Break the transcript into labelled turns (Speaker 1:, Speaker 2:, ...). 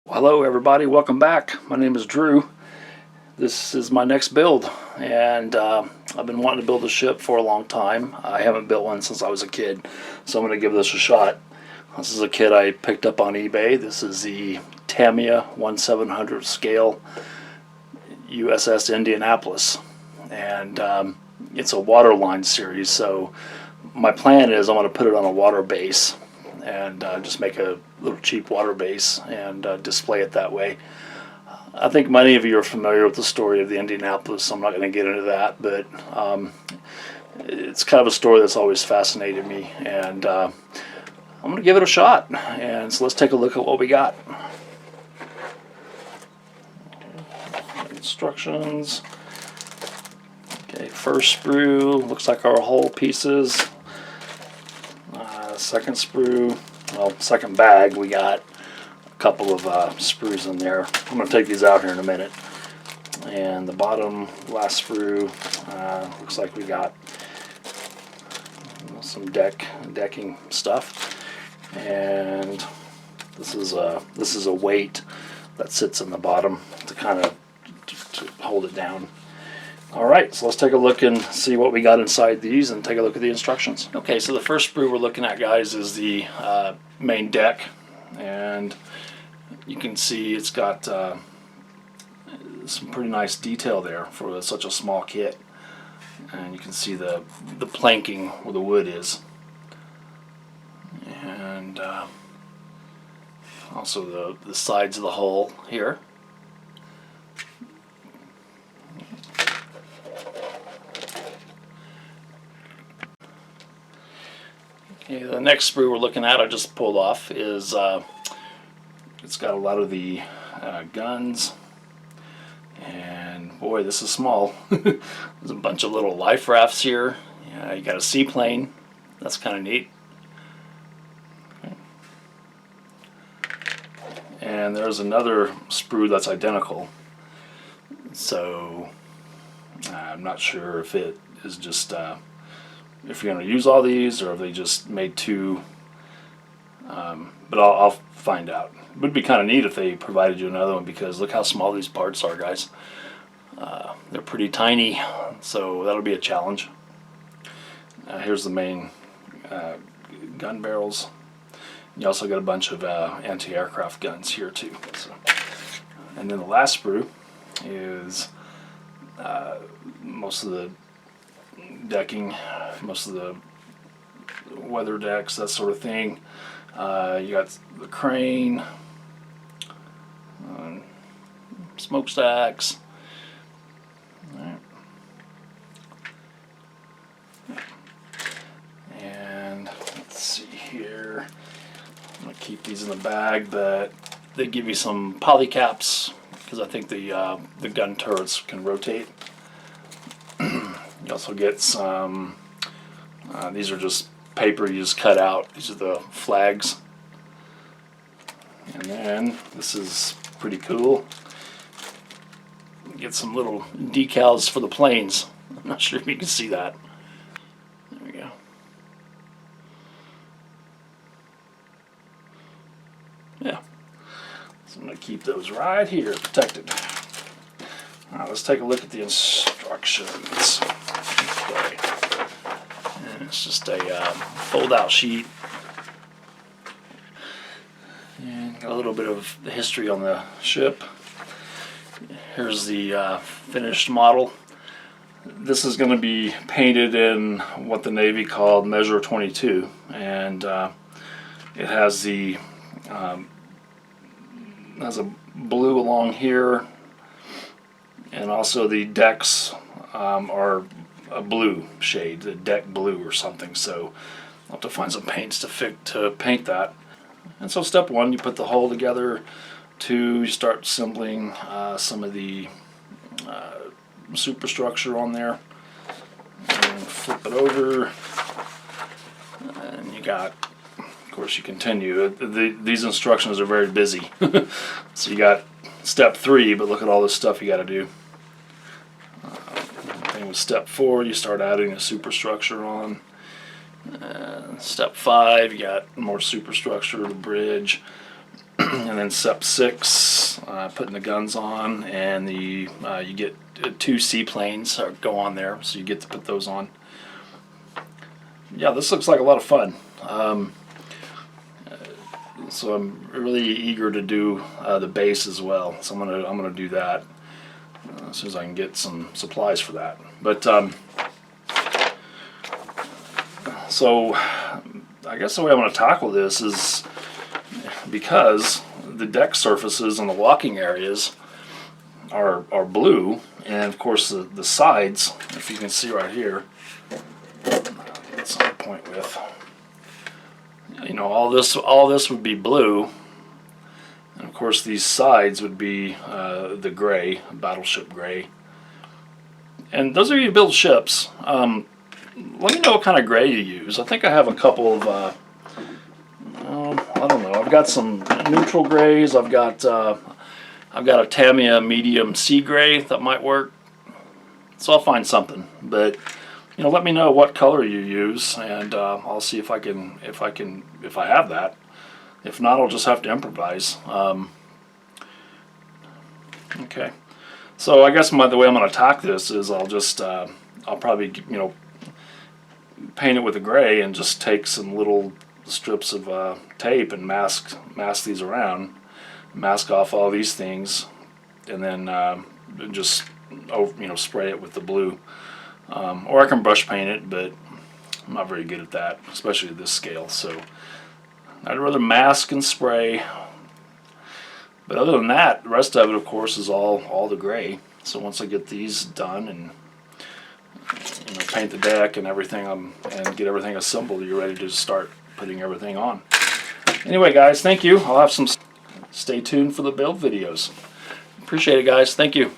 Speaker 1: Hello everybody, welcome back. My name is Drew. This is my next build, and I've been wanting to build a ship for a long time. I haven't built one since I was a kid, so I'm going to give this a shot. This is a kit I picked up on eBay. This is the Tamiya 1/700 scale USS Indianapolis, and it's a waterline series, so my plan is I'm going to put it on a water base and just make a little cheap water base and display it that way. I think many of you are familiar with the story of the Indianapolis, so I'm not going to get into that, but it's kind of a story that's always fascinated me, and I'm going to give it a shot. And so let's take a look at what we got. Instructions. Okay, first sprue, looks like our hull pieces. Second sprue, well, second bag, we got a couple of sprues in there. I'm going to take these out here in a minute. And the bottom last sprue, looks like we got some decking stuff. And this is a weight that sits in the bottom to kind of to hold it down. Alright, so let's take a look and see what we got inside these and take a look at the instructions. Okay, so the first sprue we're looking at, guys, is the main deck, and you can see it's got some pretty nice detail there for such a small kit. And you can see the planking where the wood is, and also the sides of the hull here. Okay, the next sprue we're looking at, I just pulled off, is it's got a lot of the guns, and boy, this is small. There's a bunch of little life rafts here. Yeah, you got a seaplane. That's kind of neat. Okay. And there's another sprue that's identical. So I'm not sure if it is just if you're going to use all these, or if they just made two, but I'll find out. It would be kind of neat if they provided you another one, because look how small these parts are, guys. They're pretty tiny, so that'll be a challenge. Here's the main gun barrels. You also got a bunch of anti-aircraft guns here too. So. And then the last sprue is most of the decking, most of the weather decks, that sort of thing. You got the crane, smokestacks. Right. And let's see here. I'm gonna keep these in the bag, but they give you some poly caps because I think the gun turrets can rotate. You also get some, these are just paper you just cut out. These are the flags. And then, this is pretty cool. You get some little decals for the planes. I'm not sure if you can see that. There we go. Yeah. So I'm going to keep those right here, protected. Alright, let's take a look at the instructions. Okay. And it's just a fold-out sheet. And got a little bit of the history on the ship. Here's the finished model. This is going to be painted in what the Navy called Measure 22, and it has the has a blue along here. And also the decks are a blue shade, the deck blue or something. So I'll have to find some paints to paint that. And so step one, you put the hull together. 2, you start assembling some of the superstructure on there. And flip it over. And you got, of course, you continue. These instructions are very busy. So you got step 3, but look at all this stuff you got to do. With step 4, you start adding a superstructure on. Step 5, you got more superstructure, the bridge. and then step 6, putting the guns on, and the you get 2 seaplanes go on there, so you get to put those on. Yeah, this looks like a lot of fun. So I'm really eager to do the base as well. So I'm gonna do that as soon as I can get some supplies for that. But so I guess the way I'm going to tackle this is, because the deck surfaces and the walking areas are blue, and of course the sides, if you can see right here, that's on point with. You know, all this would be blue, and of course these sides would be the gray, battleship gray. And those of you who build ships, let me know what kind of gray you use. I think I have a couple of, I don't know. I've got some neutral grays. I've got a Tamiya medium sea gray that might work. So I'll find something, but. You know, let me know what color you use, and I'll see if I have that. If not, I'll just have to improvise. Okay, so I guess the way I'm going to attack this is I'll probably paint it with a gray and just take some little strips of tape and mask these around, mask off all these things, and then just spray it with the blue. Or I can brush paint it, but I'm not very good at that, especially at this scale. So I'd rather mask and spray. But other than that, the rest of it, of course, is all the gray. So once I get these done and paint the deck and everything, and get everything assembled, you're ready to start putting everything on. Anyway, guys, thank you. I'll have some. Stay tuned for the build videos. Appreciate it, guys. Thank you.